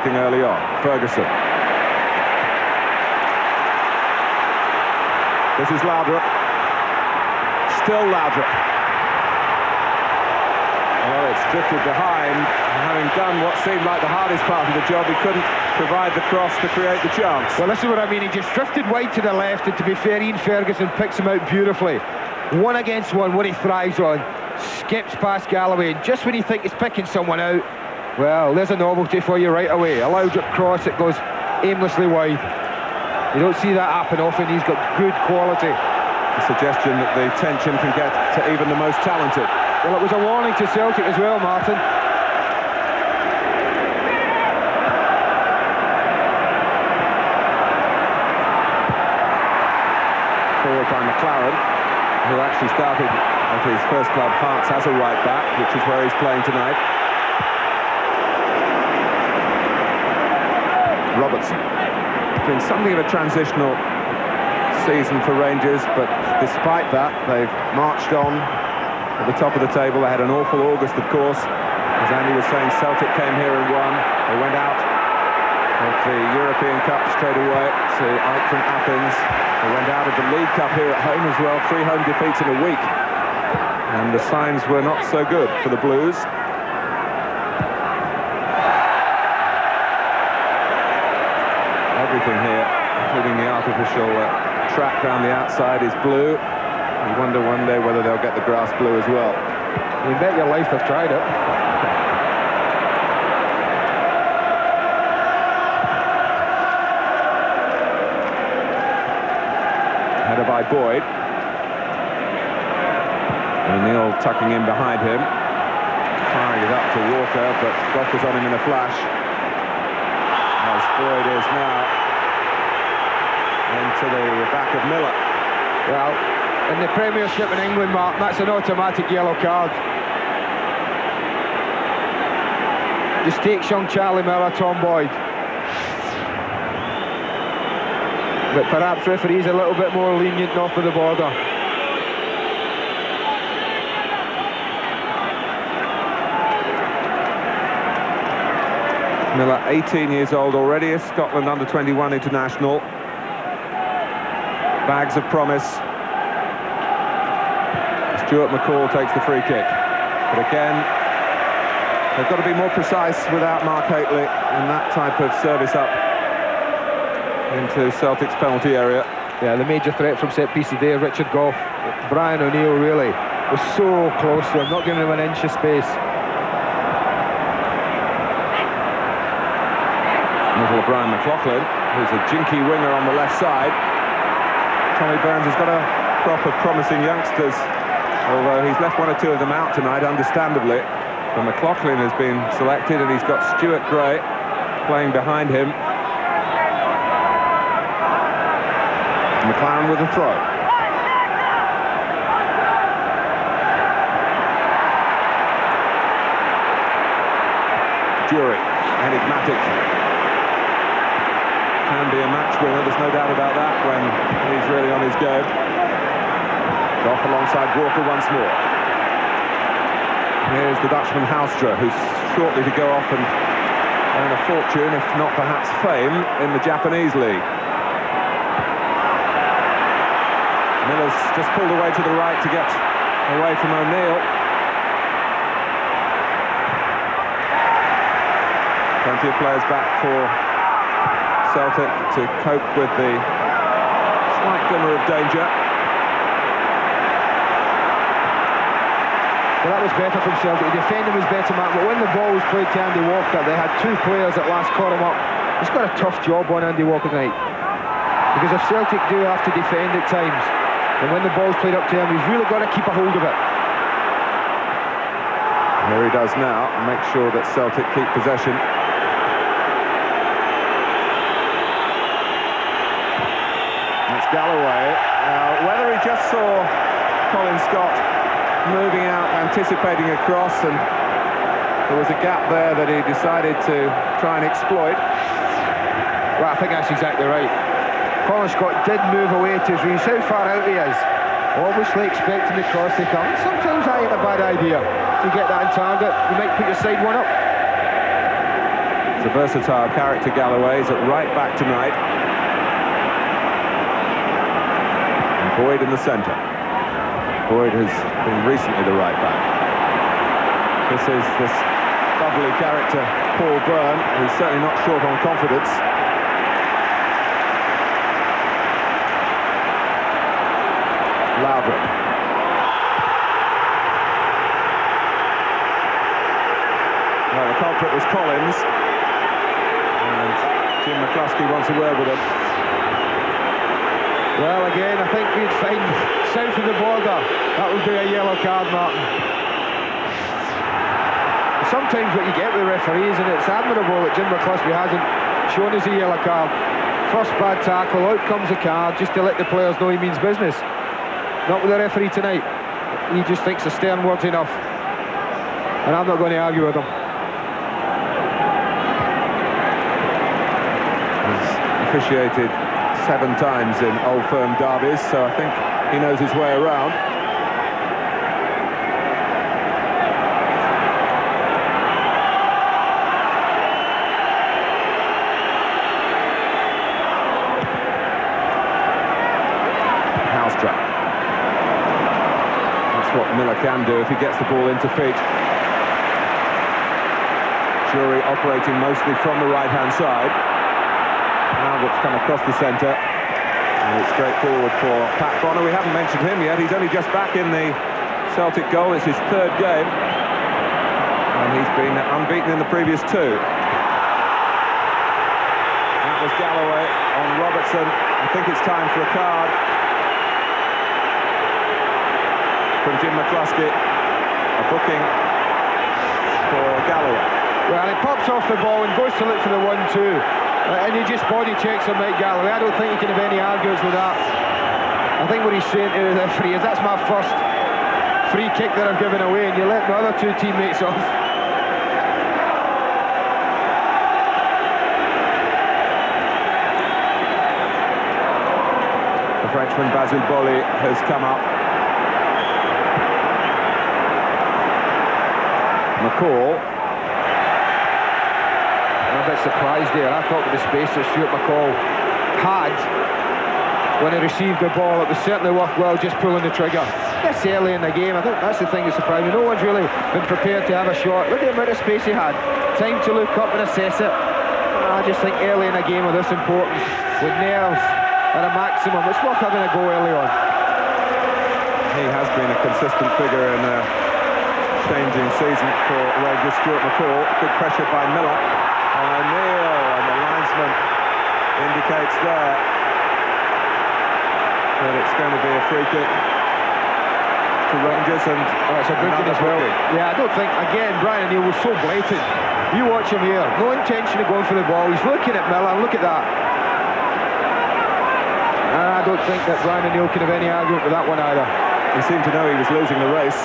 working early on. Ferguson. This is Laudrup. Still Laudrup. Well, it's drifted behind. Having done what seemed like the hardest part of the job, he couldn't provide the cross to create the chance. Well, this is what I mean. He just drifted wide to the left, and to be fair, Ian Ferguson picks him out beautifully. 1 against 1, what he thrives on. Skips past Galloway, and just when you think he's picking someone out, well, there's a novelty for you right away. A Laudrup cross, it goes aimlessly wide. You don't see that happen often. He's got good quality. A suggestion that the tension can get to even the most talented. Well, it was a warning to Celtic as well, Martin. Forward by McLaren, who actually started at his first club, Hearts, as a right back, which is where he's playing tonight. Robertson. It's been something of a transitional season for Rangers, but despite that, they've marched on at the top of the table. They had an awful August, of course. As Andy was saying, Celtic came here and won. They went out of the European Cup straight away to from Athens. They went out of the League Cup here at home as well. 3 home defeats in a week. And the signs were not so good for the Blues. Everything here, including the artificial track down the outside, is blue. You wonder one day whether they'll get the grass blue as well. You bet your life they've tried it. Header by Boyd. O'Neill tucking in behind him. Firing it up to Walker, but Goff was on him in a flash. As Boyd is now into the back of Miller. Well, in the Premiership in England, Mark, that's an automatic yellow card. Just takes young Charlie Miller, Tom Boyd. But perhaps referees a little bit more lenient north of the border. Miller, 18 years old already, a Scotland under-21 international. Bags of promise. Stuart McCall takes the free kick. But again, they've got to be more precise without Mark Hateley in that type of service up into Celtic's penalty area. Yeah, the major threat from set pieces there, Richard Goff. Brian O'Neill really was so close to him, not giving him an inch of space. Middle of Brian McLaughlin, who's a jinky winger on the left side. Tommy Burns has got a crop of promising youngsters, although he's left 1 or 2 of them out tonight, understandably. But McLaughlin has been selected, and he's got Stuart Gray playing behind him. McLaren with a throw. Jury, enigmatic. Can be a match winner, there's no doubt about that when he's really on his go. Off alongside Walker once more. Here's the Dutchman Houstra, who's shortly to go off and earn a fortune, if not perhaps fame, in the Japanese league. Miller's just pulled away to the right to get away from O'Neill. Plenty of players back for Celtic to cope with the slight glimmer of danger. Well, that was better from Celtic. The defending was better, Mark, but when the ball was played to Andy Walker, they had 2 players at last caught him up. He's got a tough job on Andy Walker tonight. Because if Celtic do have to defend at times, and when the ball's played up to him, he's really got to keep a hold of it. Here he does now, and make sure that Celtic keep possession. That's Galloway. Whether he just saw Colin Scott moving out, anticipating a cross, and there was a gap there that he decided to try and exploit. Well, I think that's exactly right. Colin Scott did move away to his reach. How far out he is. Obviously expecting the cross to come. Sometimes that ain't a bad idea. If you get that on target, you might put your side one up. It's a versatile character, Galloway. He's at right back tonight. And Boyd in the centre. Boyd has been recently the right back. This is this bubbly character, Paul Byrne, who's certainly not short on confidence. Loudon. Well, the culprit was Collins, and Jim McCluskey wants a word with him. Well, again, I think we'd find south of the border. That would be a yellow card, Martin. Sometimes what you get with the referees, and it's admirable that Jim McCluskey hasn't shown us a yellow card. First bad tackle, out comes the card, just to let the players know he means business. Not with the referee tonight. He just thinks a stern word's enough. And I'm not going to argue with him. He's officiated 7 times in Old Firm derbies, so I think he knows his way around. What Miller can do if he gets the ball into feet. Jury operating mostly from the right-hand side. Albert's come across the centre, and it's straightforward for Pat Bonner. We haven't mentioned him yet. He's only just back in the Celtic goal. It's his 3rd game, and he's been unbeaten in the previous 2. That was Galloway on Robertson. I think it's time for a card from Jim McCluskey, a booking for Galloway. Well, he pops off the ball and goes to look for the 1-2, and he just body checks on Mike Galloway. I don't think you can have any arguments with that. I think what he's saying to the referee is, that's my first free kick that I've given away, and you let my other 2 teammates off. The Frenchman Basile Boli has come up. McCall. I'm a bit surprised there. I thought with the space that Stuart McCall had when he received the ball, it was certainly worthwhile just pulling the trigger. This early in the game, I think that's the thing that surprised me. No one's really been prepared to have a shot. Look at the amount of space he had. Time to look up and assess it. I just think early in a game of this importance, with nerves at a maximum, it's worth having a go early on. He has been a consistent figure in changing season for Rangers. Stuart McCall, good pressure by Miller on O'Neill, and the linesman indicates there that it's going to be a free kick to Rangers, and it's a booking as well. Yeah, I don't think, again, Brian O'Neill was so blatant. You watch him here, no intention of going for the ball, he's looking at Miller, and look at that. I don't think that Brian O'Neill can have any argument with that one either. He seemed to know he was losing the race,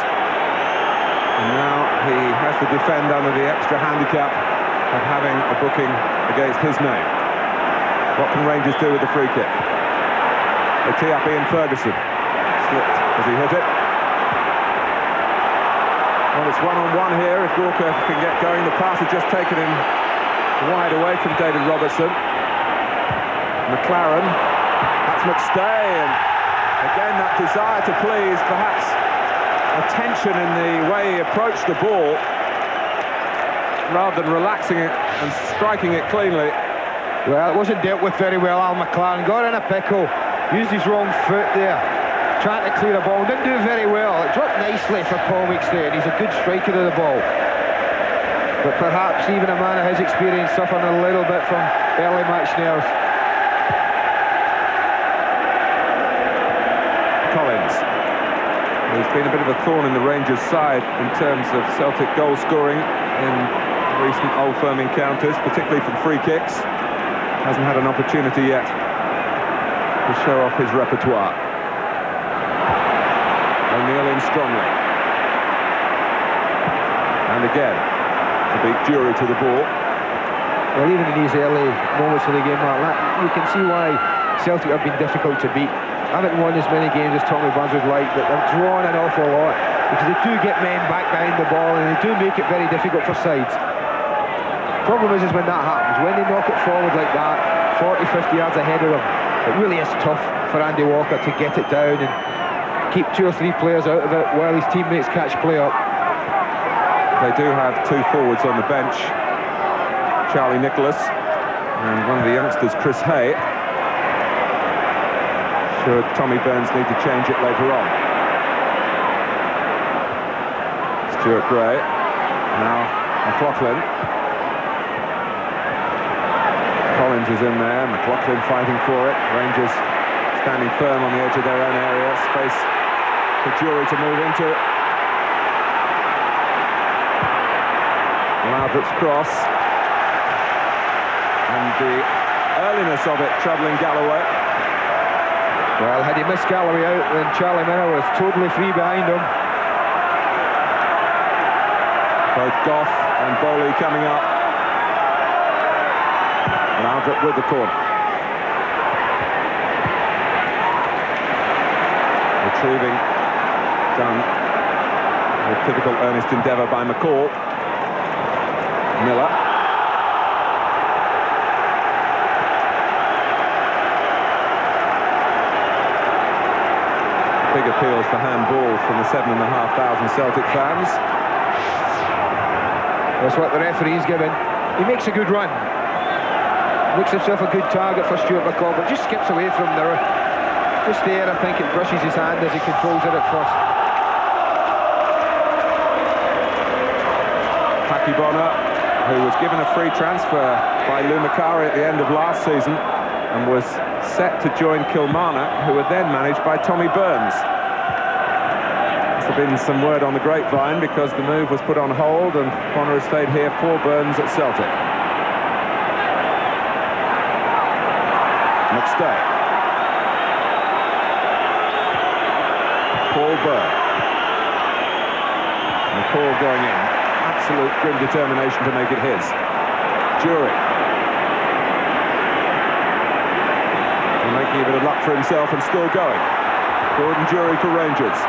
and now he has to defend under the extra handicap of having a booking against his name. What can Rangers do with the free kick? They tee up Ian Ferguson. Slipped as he hit it. Well, it's one-on-one here if Walker can get going. The pass has just taken him wide away from David Robertson. McLaren, that's McStay, and again that desire to please, perhaps a tension in the way he approached the ball rather than relaxing it and striking it cleanly. Well, it wasn't dealt with very well. Al McLaren got in a pickle, used his wrong foot there, trying to clear the ball, didn't do very well. It dropped nicely for Paul McStay, and he's a good striker of the ball, but perhaps even a man of his experience suffering a little bit from early match nerves. Collins, who's been a bit of a thorn in the Rangers' side in terms of Celtic goal scoring in recent Old Firm encounters, particularly from free kicks. Hasn't had an opportunity yet to show off his repertoire. O'Neill in strongly. And again, to beat Jury to the ball. Well, even in these early moments of the game, Mark, you can see why Celtic have been difficult to beat. Haven't won as many games as Tommy Burns would like, but they've drawn an awful lot because they do get men back behind the ball, and they do make it very difficult for sides. Problem is when that happens, when they knock it forward like that, 40, 50 yards ahead of them, it really is tough for Andy Walker to get it down and keep 2 or 3 players out of it while his teammates catch play up. They do have 2 forwards on the bench, Charlie Nicholas and one of the youngsters, Chris Hay. Should Tommy Burns need to change it later on. Stuart Gray, now McLaughlin. Collins is in there, McLaughlin fighting for it. Rangers standing firm on the edge of their own area. Space for Jury to move into. Lardrop's cross. And the earliness of it troubling Galloway. Well, had he missed Galloway out, then Charlie Miller was totally free behind him. Both Goff and Bowley coming up. Lardrop with the corner. Retrieving, done with typical earnest endeavour by McCall. Miller. Big appeals for handball from the 7,500 Celtic fans. That's what the referee's given. He makes a good run. Looks himself a good target for Stuart McCall, but just skips away from there. Just there, I think it brushes his hand as he controls it at first. Paki Bonner, who was given a free transfer by Lou Macari at the end of last season and was set to join Kilmarnock, who were then managed by Tommy Burns. There's been some word on the grapevine because the move was put on hold and Bonner has stayed here for Burns at Celtic. McStay. Paul Byrne. McCall going in. Absolute grim determination to make it his. Jury. And making a bit of luck for himself and still going. Gordon Jury for Rangers.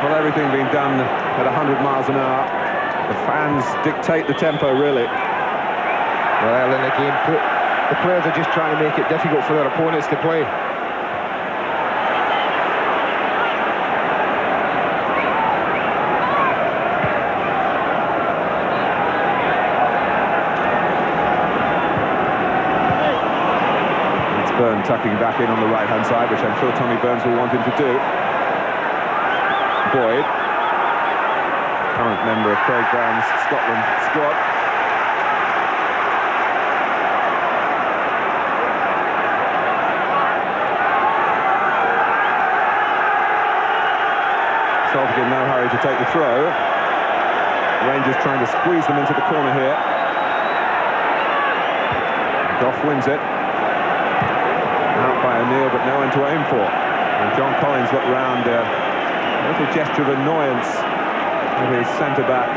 Well, everything being done at 100 miles an hour. The fans dictate the tempo, really. Well, in the game, the players are just trying to make it difficult for their opponents to play. It's Byrne tucking back in on the right-hand side, which I'm sure Tommy Burns will want him to do. Boyd, current member of Craig Brown's Scotland squad. Celtic in no hurry to take the throw. Rangers trying to squeeze them into the corner here. Goff wins it. Out by O'Neill, but no one to aim for. And John Collins looked round. A little gesture of annoyance with his centre-back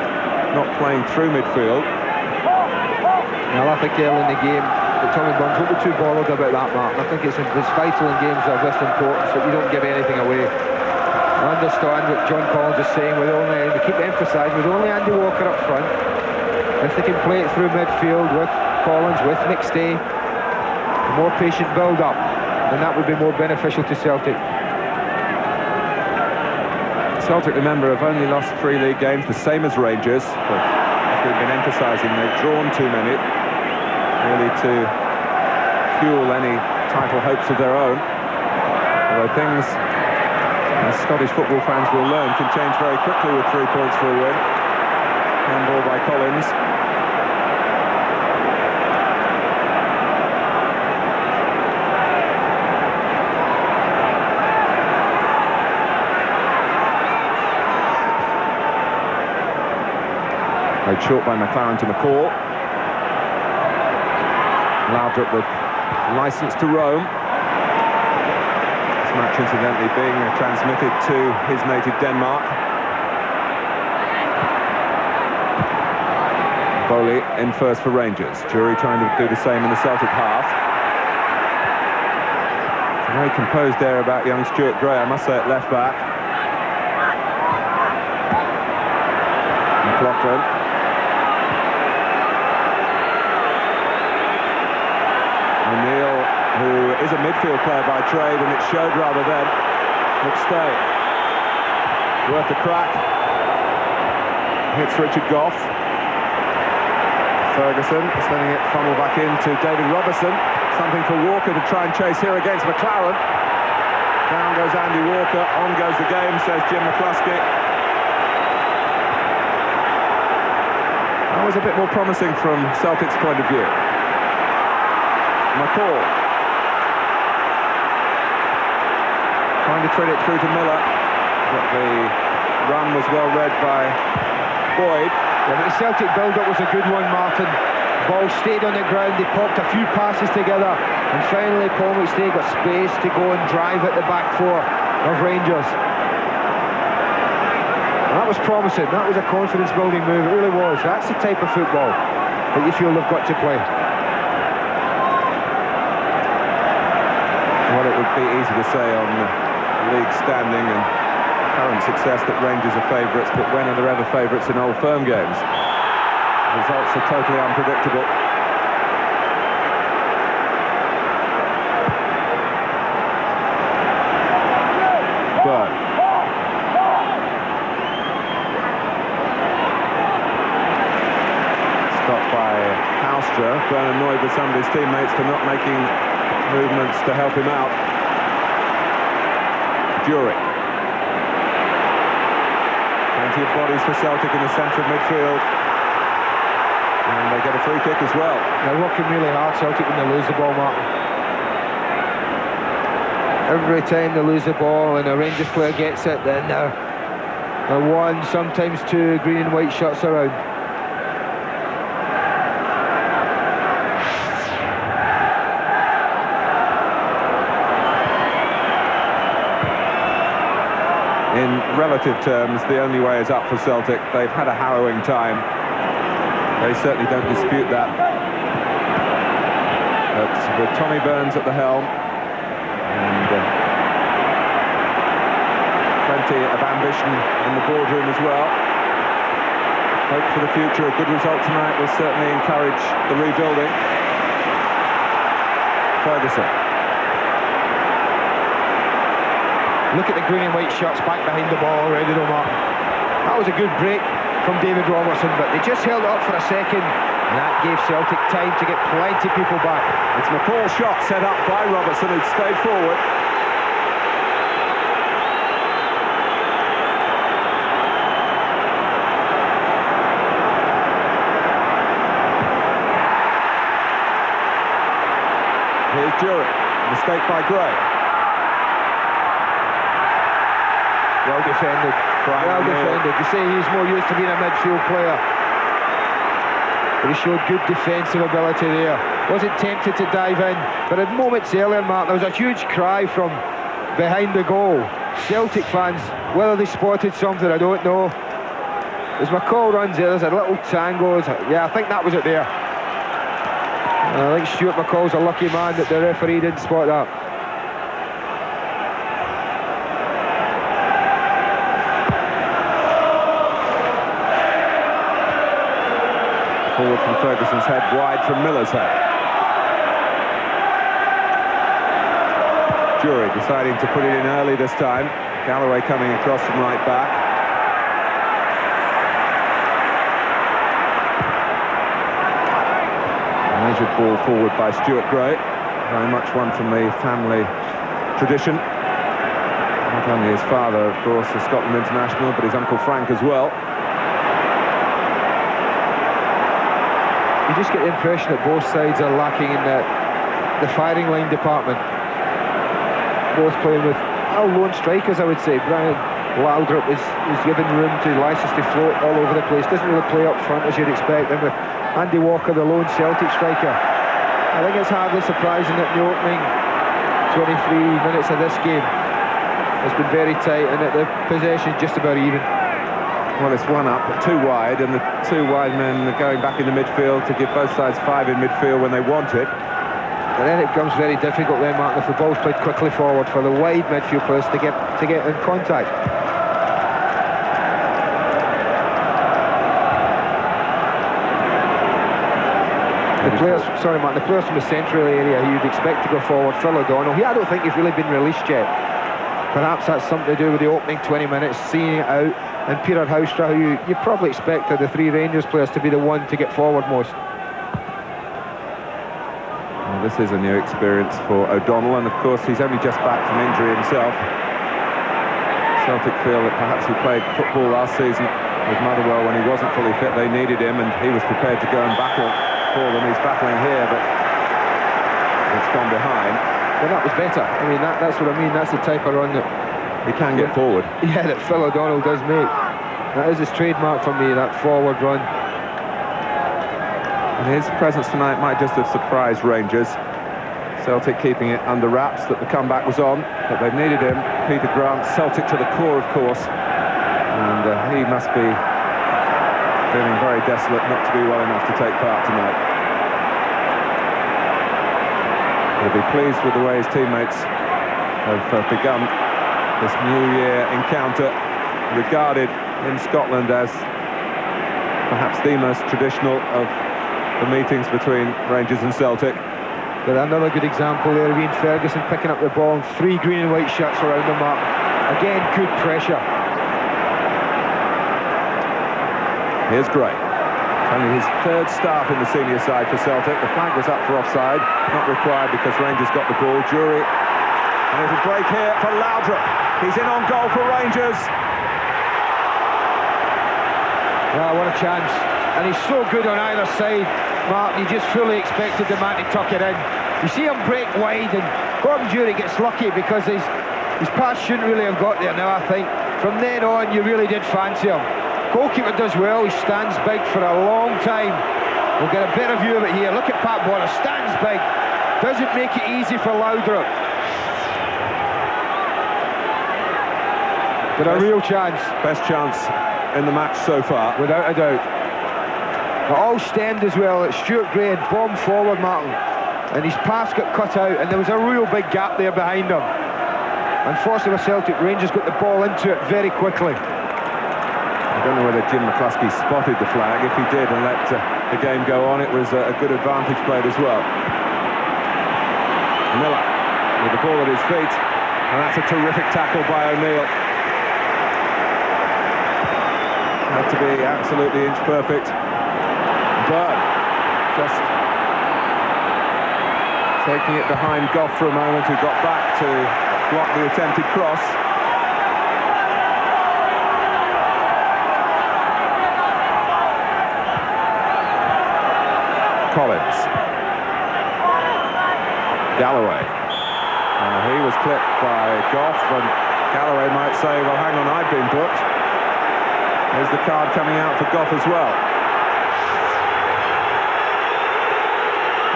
not playing through midfield. Well, I think early in the game that Tommy Burns won't be too bothered about that, Martin. I think it's vital in games of this importance that you don't give anything away. I understand what John Collins is saying, we keep emphasising with only Andy Walker up front. If they can play it through midfield with Collins, with McStay, a more patient build-up, then that would be more beneficial to Celtic. Celtic, remember, have only lost 3 league games, the same as Rangers, but as we've been emphasising, they've drawn too many, really to fuel any title hopes of their own. Although things, as Scottish football fans will learn, can change very quickly with 3 points for a win. Handball by Collins. Played short by McLaren to McCall. Lardrop with licence to roam. This match, incidentally, being transmitted to his native Denmark. Bowley in first for Rangers. Jury trying to do the same in the Celtic half. Very composed there about young Stuart Gray, I must say, at left back. McLaughlin. O'Neill, who is a midfield player by trade, and it showed rather then. McStay. Worth a crack. Hits Richard Goff. Ferguson is letting it funnel back into David Robertson. Something for Walker to try and chase here against McLaren. Down goes Andy Walker, on goes the game, says Jim McCluskey. That was a bit more promising from Celtic's point of view. McCall. Trying to thread it through to Miller, but the run was well read by Boyd. Yeah, but the Celtic build-up was a good one, Martin. Ball stayed on the ground, they popped a few passes together, and finally Paul McStay got space to go and drive at the back four of Rangers. And that was promising, that was a confidence-building move, it really was. That's the type of football that you feel they've got to play. Well, it would be easy to say on league standing and current success that Rangers are favourites, but when are there ever favourites in Old Firm games? Results are totally unpredictable. Bird. Stopped by Houstra. Byrne annoyed with some of his teammates for not making movements to help him out. Jury. Plenty of bodies for Celtic in the centre of midfield. And they get a free kick as well. They're working really hard, Celtic, when they lose the ball, Martin. Every time they lose the ball and a Rangers player gets it, then they're one, sometimes two green and white shirts around. In relative terms, the only way is up for Celtic. They've had a harrowing time. They certainly don't dispute that. But with Tommy Burns at the helm, and plenty of ambition in the boardroom as well. Hope for the future. A good result tonight will certainly encourage the rebuilding. Ferguson. Look at the green and white shirts back behind the ball already, though, Martin. That was a good break from David Robertson, but they just held it up for a second, and that gave Celtic time to get plenty of people back. It's McCall's shot set up by Robertson, who'd stayed forward. Here's Jury. Mistake by Gray. Well defended. Well defended. You say he's more used to being a midfield player, but he showed good defensive ability there. Wasn't tempted to dive in, but at moments earlier, Mark, there was a huge cry from behind the goal. Celtic fans, whether they spotted something, I don't know. As McCall runs there, there's a little tango. Yeah, I think that was it there. I think Stuart McCall's a lucky man that the referee didn't spot that. Forward from Ferguson's head, wide from Miller's head. Jury deciding to put it in early this time. Galloway coming across from right back. A measured ball forward by Stuart Gray. Very much one from the family tradition. Not only his father, of course, a Scotland international, but his Uncle Frank as well. You just get the impression that both sides are lacking in the firing line department. Both playing with lone strikers, I would say. Brian Laudrup is given room to license to float all over the place. Doesn't really play up front as you'd expect. And with Andy Walker, the lone Celtic striker, I think it's hardly surprising that the opening 23 minutes of this game has been very tight and that the possession is just about even. Well, it's one up, but two wide, and the two wide men are going back in the midfield to give both sides five in midfield when they want it. And then it becomes very difficult then, Martin, if the ball's played quickly forward for the wide midfield players to get in contact. The players from the central area who you'd expect to go forward, Phil O'Donnell, I don't think he's really been released yet. Perhaps that's something to do with the opening 20 minutes, seeing it out. And Peter Houstra, who you probably expected the three Rangers players to be the one to get forward most. Well, this is a new experience for O'Donnell, and of course he's only just back from injury himself. Celtic feel that perhaps he played football last season with Motherwell when he wasn't fully fit. They needed him, and he was prepared to go and battle for them. He's battling here, but it's gone behind. Well, that was better. I mean, that's what I mean. That's the type of run that he can get forward. Yeah, that Phil O'Donnell does make. That is his trademark for me, that forward run. And his presence tonight might just have surprised Rangers. Celtic keeping it under wraps that the comeback was on, but they've needed him. Peter Grant, Celtic to the core, of course. And he must be feeling very desolate not to be well enough to take part tonight. He'll be pleased with the way his teammates have begun this New Year encounter, regarded in Scotland as perhaps the most traditional of the meetings between Rangers and Celtic. But another good example there, Ian Ferguson picking up the ball, and 3 green and white shirts around the mark. Again, good pressure. Here's Gray. Only his 3rd start in the senior side for Celtic. The flag was up for offside, not required because Rangers got the ball. Jury, and there's a break here for Laudrup. He's in on goal for Rangers. Well, what a chance. And he's so good on either side, Martin. You just fully expected the man to tuck it in. You see him break wide, and Gordon Jury gets lucky because his pass shouldn't really have got there now, I think. From then on, you really did fancy him. Goalkeeper does well, he stands big for a long time. We'll get a better view of it here. Look at Pat Bonner, stands big. Doesn't make it easy for Laudrup. But a real chance. Best chance in the match so far. Without a doubt. It all stemmed as well. Stuart Gray had bombed forward, Martin, and his pass got cut out, and there was a real big gap there behind him. Unfortunately for Celtic, Rangers got the ball into it very quickly. I don't know whether Jim McCluskey spotted the flag. If he did and let the game go on, it was a good advantage played as well. Miller with the ball at his feet, and that's a terrific tackle by O'Neill. Had to be absolutely inch perfect. Byrne just taking it behind Goff for a moment, who got back to block the attempted cross. Collins. Galloway. He was clipped by Goff, and Galloway might say, well, hang on, I've been booked. There's the card coming out for Goff as well.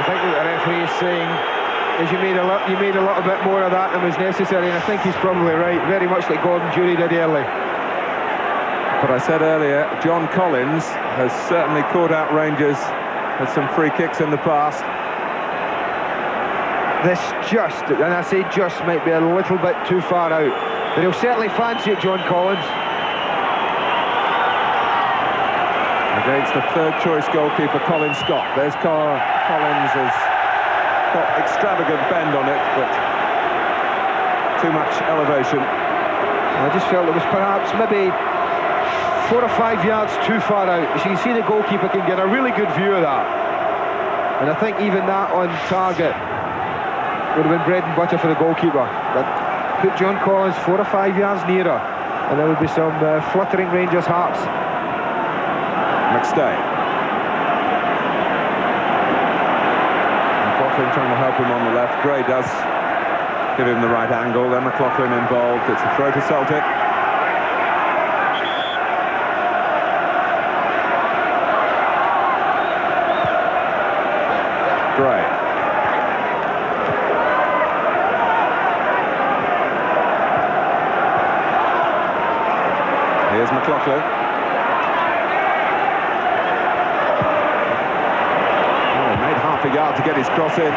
I think what the referee is saying is you made a little bit more of that than was necessary, and I think he's probably right, very much like Gordon Jury did early. But I said earlier, John Collins has certainly caught out Rangers with some free kicks in the past. This just, and I say just, might be a little bit too far out, but he'll certainly fancy it, John Collins. Against the 3rd choice goalkeeper, Colin Scott. There's Collins has got extravagant bend on it, but too much elevation. I just felt it was perhaps maybe 4 or 5 yards too far out. As you can see, the goalkeeper can get a really good view of that. And I think even that on target would have been bread and butter for the goalkeeper. But put John Collins 4 or 5 yards nearer, and there would be some fluttering Rangers' hearts. McStay. McLaughlin trying to help him on the left. Gray does give him the right angle. Then McLaughlin involved. It's a throw to Celtic. Gray. Here's McLaughlin. Oh, made half a yard to get his cross in.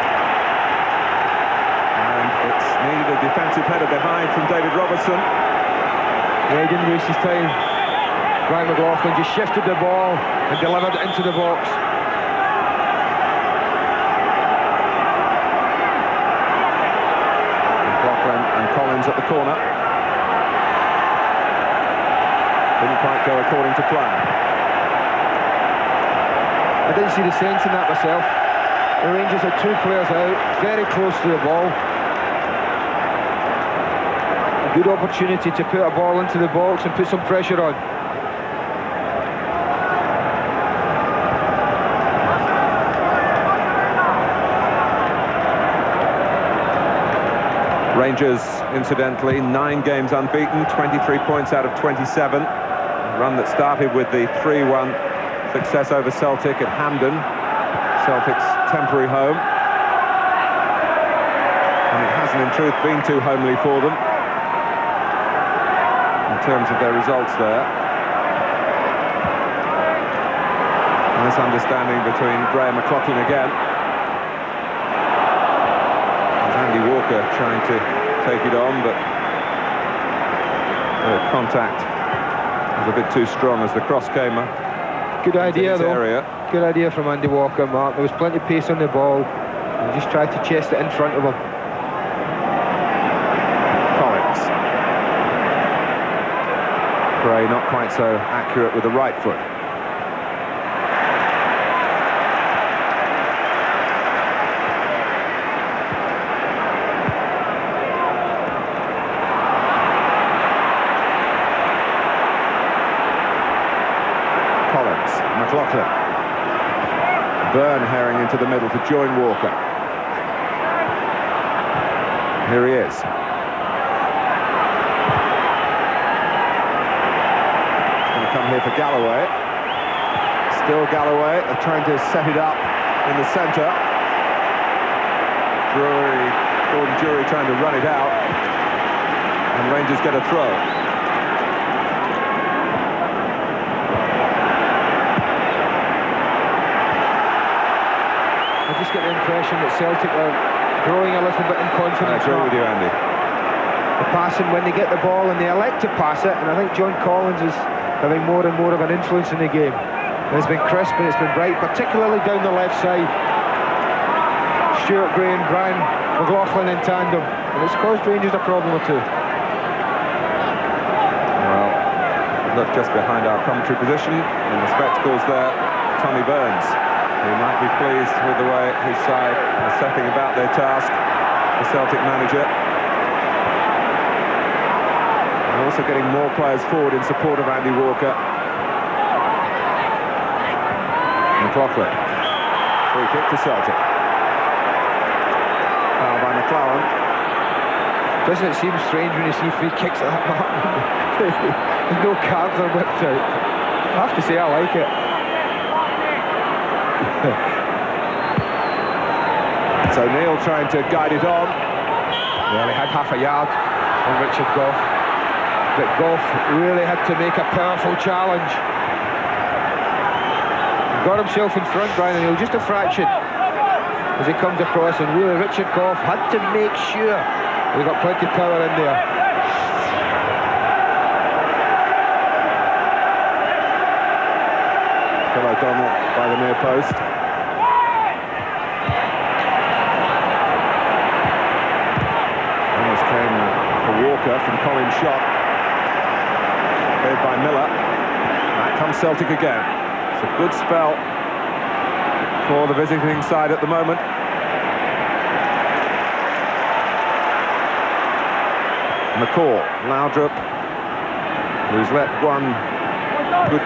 defensive header behind from David Robertson. Yeah, he didn't waste his time. Brian McLaughlin just shifted the ball and delivered it into the box. McLaughlin and Collins at the corner. Didn't quite go according to plan. I didn't see the sense in that myself. The Rangers had two players out, very close to the ball. A good opportunity to put a ball into the box and put some pressure on. Rangers, incidentally, 9 games unbeaten, 23 points out of 27. A run that started with the 3-1 success over Celtic at Hampden, Celtic's temporary home. And it hasn't, in truth, been too homely for them in terms of their results there. Misunderstanding between Gray and McLaughlin again. Andy Walker trying to take it on, but the contact was a bit too strong as the cross came up. Good idea, though. Area. Good idea from Andy Walker, Mark. There was plenty of pace on the ball. He just tried to chest it in front of him. Collins. Gray not quite so accurate with the right foot. McLaughlin. Byrne herring into the middle to join Walker. Here he is. He's going to come here for Galloway. Still Galloway. They're trying to set it up in the centre. Gordon Drury trying to run it out. And Rangers get a throw. I just get the impression that Celtic are growing a little bit in confidence. I agree with you, Andy. The passing, when they get the ball and they elect to pass it, and I think John Collins is having more and more of an influence in the game. It's been crisp and it's been bright, particularly down the left side. Stuart Gray and Brian McLaughlin in tandem, and it's caused Rangers a problem or two. Well, look just behind our commentary position, in the spectacles there, Tommy Burns. He might be pleased with the way his side are setting about their task, the Celtic manager. And also getting more players forward in support of Andy Walker. McLaughlin. Free kick to Celtic. Foul by McClellan. Doesn't it seem strange when you see free kicks like that? There's no cards are whipped out. I have to say I like it. So Neil trying to guide it on. Well, he had half a yard on Richard Gough, but Gough really had to make a powerful challenge. He got himself in front, Brian O'Neill, just a fraction as he comes across, and really Richard Gough had to make sure he got plenty of power in there. Phil O'Donnell by the near post. Almost came for Walker from Colin's shot. Cleared by Miller. Back comes Celtic again. It's a good spell for the visiting side at the moment. McCall, Laudrup, who's let one good